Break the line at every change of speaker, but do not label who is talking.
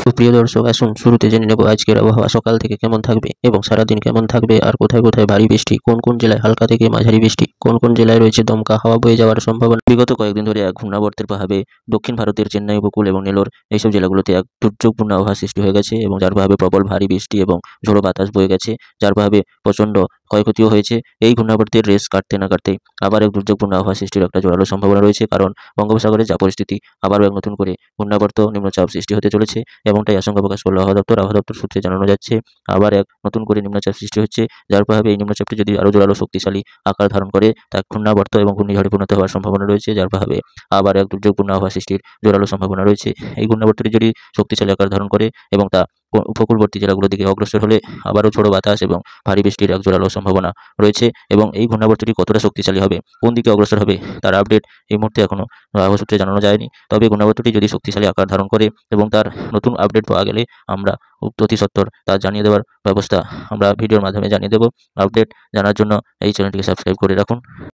তো প্রিয় দর্শক, আসুন শুরুতে জেনে নেব আজকের আবহাওয়া সকাল থেকে কেমন থাকবে এবং সারাদিন কেমন থাকবে, আর কোথায় কোথায় ভারী বৃষ্টি, কোন কোন জেলায় হালকা থেকে মাঝারি বৃষ্টি, কোন কোন জেলায় রয়েছে দমকা হাওয়া বয়ে যাওয়ার সম্ভাবনা। বিগত কয়েকদিন ধরে এক ঘূর্ণাবর্তের প্রভাবে দক্ষিণ ভারতের চেন্নাই উপকূল এবং নেলোর এইসব জেলাগুলোতে এক দুর্যোগপূর্ণ আবহাওয়া সৃষ্টি হয়ে গেছে এবং যার প্রভাবে প্রবল ভারী বৃষ্টি এবং ঝোড়ো বাতাস বয়ে গেছে, যার প্রভাবে প্রচণ্ড ক্ষয়ক্ষতিও হয়েছে। এই ঘূর্ণাবর্তের রেস কাটতে না কাটতেই আবার এক দুর্যোগপূর্ণ আবহাওয়া সৃষ্টির একটা জোরালো সম্ভাবনা রয়েছে, কারণ বঙ্গোপসাগরে যা পরিস্থিতি, আবারও এক নতুন করে ঘূর্ণাবর্ত নিম্নচাপ সৃষ্টি হতে চলেছে। এমনটাই আশঙ্কা প্রকাশ করল আবহাওয়া দপ্তর সূত্রে জানানো যাচ্ছে। আবার এক নতুন করে নিম্নচাপ সৃষ্টি হচ্ছে, যার প্রভাবে এই নিম্নচাপটি যদি আরও জোরালো শক্তিশালী আকার ধারণ করে তা ঘূর্ণাবর্ত এবং ঘূর্ণিঝড়ে পরিণত হওয়ার সম্ভাবনা রয়েছে, যার প্রভাবে আবার এক দুর্যোগপূর্ণ আবহাওয়া সৃষ্টির জোরালো সম্ভাবনা রয়েছে। এই ঘূর্ণাবর্তটি যদি শক্তিশালী আকার ধারণ করে এবং তা উপকূলবর্তী জেলাগুলোর দিকে অগ্রসর হলে আবারও ঝোড়ো বাতাস এবং ভারী বৃষ্টির এক জোরালো সম্ভাবনা রয়েছে। এবং এই ঘূর্ণাবর্তটি কতটা শক্তিশালী হবে, কোন দিকে অগ্রসর হবে, তার আপডেট এই মুহূর্তে এখনও আবহাওয়া সূত্রে জানানো যায়নি। তবে ঘূর্ণাবর্তটি যদি শক্তিশালী আকার ধারণ করে এবং তার নতুন আপডেট পাওয়া গেলে আমরা অতি সত্বর তা জানিয়ে দেওয়ার ব্যবস্থা আমরা ভিডিওর মাধ্যমে জানিয়ে দেব। আপডেট জানার জন্য এই চ্যানেলটিকে সাবস্ক্রাইব করে রাখুন।